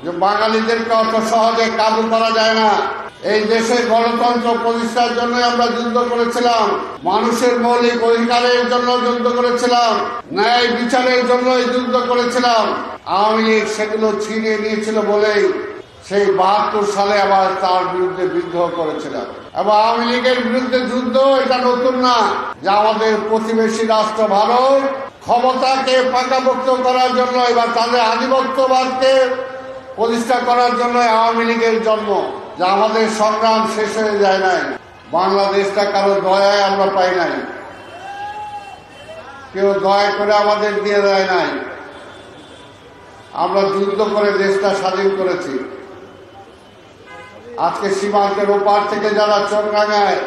যে বাঙালিদেরকে অত সহজে কাবু করা যায় না। এই দেশে গণতন্ত্র প্রতিষ্ঠার জন্য আমরা যুদ্ধ করেছিলাম, মানুষের মৌলিক অধিকারের জন্য যুদ্ধ করেছিলাম, ন্যায় বিচারের জন্য যুদ্ধ করেছিলাম। আওয়ামী লীগ সেগুলো ছিনিয়ে নিয়েছিল বলেই সেই ৭২ সালে আবার তার বিরুদ্ধে বিদ্রোহ করেছিলাম। এবং আওয়ামী লীগের বিরুদ্ধে যুদ্ধ এটা নতুন না, যে আমাদের প্রতিবেশী রাষ্ট্র ভারত ক্ষমতাকে পাকাপোক্ত করার জন্য এবার তাদের আধিপত্যবাদকে প্রতিষ্ঠা করার জন্য আওয়ামী লীগের জন্ম। যা আমাদের সংগ্রাম শেষ হয়ে যায় নাই। বাংলাদেশটা কারো দয়ায় আমরা পাই নাই, কেউ দয়া করে আমাদের দিয়ে দেয় নাই। আমরা যুদ্ধ করে দেশটা স্বাধীন করেছি। আজকে সীমান্তের ওপার থেকে যারা চোরকাঙায়,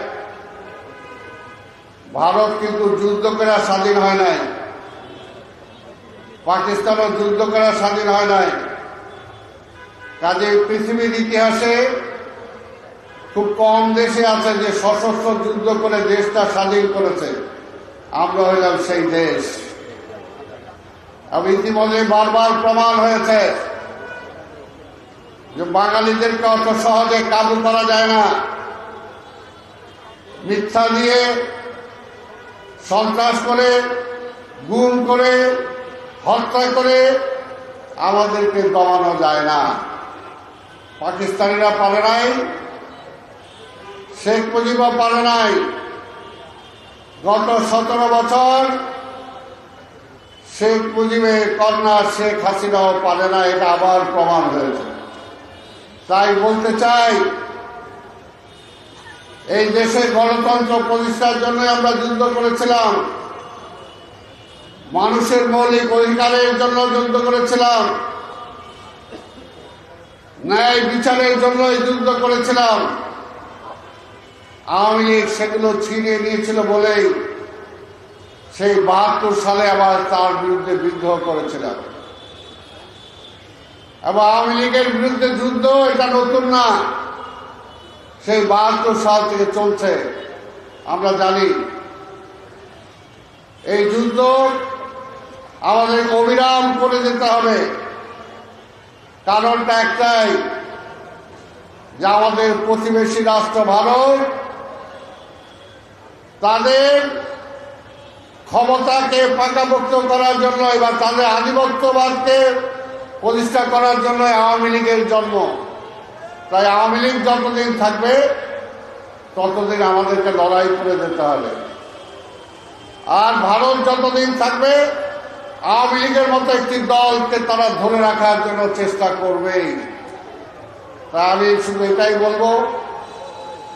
ভারত কিন্তু যুদ্ধ করে স্বাধীন হয় নাই, পাকিস্তানও যুদ্ধ করে স্বাধীন হয় নাই। কাজে পৃথিবীর ইতিহাসে খুব কম দেশে আছে যে সশস্ত্র যুদ্ধ করে দেশটা স্বাধীন করেছে। আমরা হইলাম সেই দেশ। এবং ইতিমধ্যে বারবার প্রমাণ হয়েছে যে বাঙালিদেরকে অত সহজে কাবু করা যায় না। মিথ্যা দিয়ে, সন্ত্রাস করে, গুম করে, হত্যা করে আমাদেরকে দমানো যায় না। পাকিস্তানিরা পারে নাই, শেখ মুজিবও পারে নাই। গত ১৭ বছর শেখ মুজিবের কন্যা শেখ হাসিনাও পারে না, এটা আবার প্রমাণ হয়েছে। তাই বলতে চাই, এই দেশে গণতন্ত্র প্রতিষ্ঠার জন্য আমরা যুদ্ধ করেছিলাম, মানুষের মৌলিক অধিকারের জন্য যুদ্ধ করেছিলাম, ন্যায় বিচারের জন্য যুদ্ধ করেছিলাম। আওয়ামী লীগ সেগুলো ছিনিয়ে নিয়েছিল বলেই সেই ৭২ সালে আবার তার বিরুদ্ধে বিদ্রোহ করেছিলাম। এবং আওয়ামী লীগের বিরুদ্ধে যুদ্ধ এটা নতুন না, সেই ৭২ সাল থেকে চলছে। আমরা জানি এই যুদ্ধ আমাদের অবিরাম করে যেতে হবে। কারণটা একটাই, যে আমাদের প্রতিবেশী রাষ্ট্র ভারত তাদের ক্ষমতাকে পাকাপোক্ত করার জন্য এবার তাদের আধিপত্যবাদকে প্রতিষ্ঠা করার জন্য আওয়ামী লীগের জন্ম। তাই আওয়ামী লীগ যতদিন থাকবে ততদিন আমাদেরকে লড়াই করে যেতে হবে। আর ভারত যতদিন থাকবে আওয়ামী লীগের মতো একটি দলকে তারা ধরে রাখার জন্য চেষ্টা করবেই। তাই আমি শুধু এটাই বলবো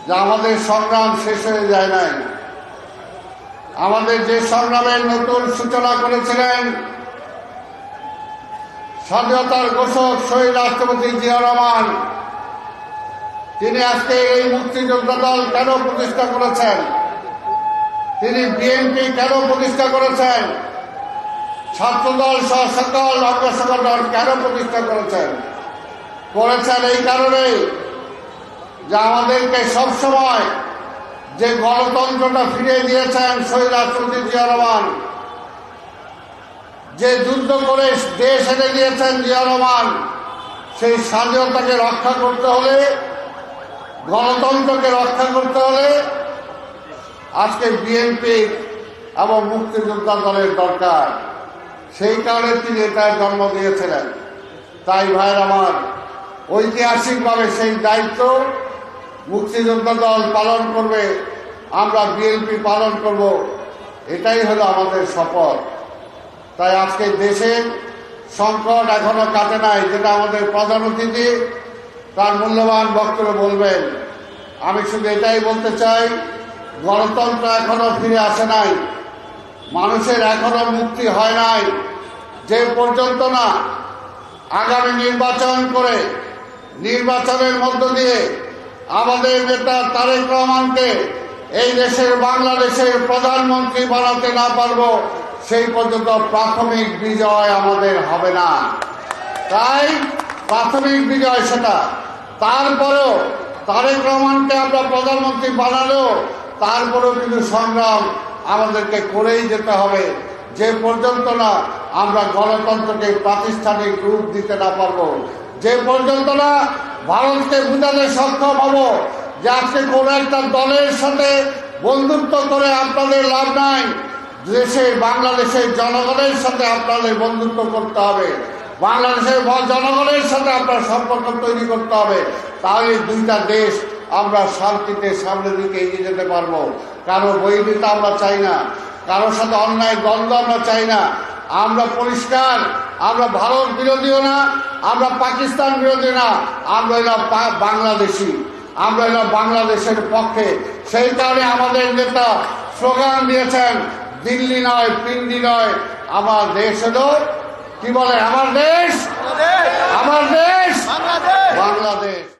যে আমাদের সংগ্রাম শেষ হয়ে যায় নাই। আমাদের যে সংগ্রামের নতুন সূচনা করেছিলেন স্বাধীনতার ঘোষক শহীদ রাষ্ট্রপতি জিয়া রহমান, তিনি আজকে এই মুক্তিযোদ্ধা দল কেন প্রতিষ্ঠা করেছেন, তিনি বিএনপি কেন প্রতিষ্ঠা করেছেন, ছাত্রদল সহ সকল অঙ্গ সংগঠন কেন প্রতিষ্ঠা করেছেন এই কারণেই যে আমাদেরকে সবসময় যে গণতন্ত্রটা ফিরিয়ে দিয়েছেন শহীদ রাষ্ট্রপতি জিয়া রহমান, যে যুদ্ধ করে দেশ এনে দিয়েছেন জিয়া রহমান, সেই স্বাধীনতাকে রক্ষা করতে হলে, গণতন্ত্রকে রক্ষা করতে হলে আজকে বিএনপি এবং মুক্তিযোদ্ধা দলের দরকার। সেই কারণে তিনি এটার জন্ম দিয়েছিলেন। তাই ভাইয়ের আমার, ঐতিহাসিকভাবে সেই দায়িত্ব মুক্তিযোদ্ধা দল পালন করবে, আমরা বিএনপি পালন করব, এটাই হলো আমাদের শপথ। তাই আজকে দেশের সংকট এখনো কাটে নাই, যেটা আমাদের প্রধান অতিথি তার মূল্যবান বক্তব্য বলবেন। আমি শুধু এটাই বলতে চাই, গণতন্ত্র এখনো ফিরে আসে নাই, মানুষের এখনো মুক্তি হয় নাই। যে পর্যন্ত না আগামী নির্বাচন করে, নির্বাচনের মধ্য দিয়ে আমাদের নেতা তারেক রহমানকে এই দেশের বাংলাদেশের প্রধানমন্ত্রী বানাতে না পারবো, সেই পর্যন্ত প্রাথমিক বিজয় আমাদের হবে না। তাই প্রাথমিক বিজয় সেটা, তারপরেও তারেক রহমানকে আমরা প্রধানমন্ত্রী বানালেও তারপরেও কিন্তু সংগ্রাম আমাদেরকে করেই যেতে হবে, যে পর্যন্ত না আমরা গণতন্ত্রকে প্রাতিষ্ঠানিক রূপ দিতে না পারবো, যে পর্যন্ত না ভারতকে বুঝাতে সক্ষম হব যে আজকে কোনো একটা দলের সাথে বন্ধুত্ব করে আপনাদের লাভ নাই, বাংলাদেশের জনগণের সাথে আপনাদের বন্ধুত্ব করতে হবে, বাংলাদেশের জনগণের সাথে আপনার সম্পর্ক তৈরি করতে হবে। তাহলে দুইটা দেশ আমরা শান্তিতে সামনের দিকে এগিয়ে যেতে পারবো। কারো বৈরিতা আমরা চাই না, কারোর সাথে অন্যায় দ্বন্দ্ব আমরা চাই না। আমরা পরিষ্কার, আমরা ভারত বিরোধীও না, আমরা পাকিস্তান বিরোধী না, আমরা এলাম বাংলাদেশি, আমরা এলাম বাংলাদেশের পক্ষে। সেই কারণে আমাদের নেতা স্লোগান দিয়েছেন, দিল্লি নয়, পিন্ডি নয়, আমার দেশ হলো, কি বলে, আমার দেশ, আমার দেশ বাংলাদেশ।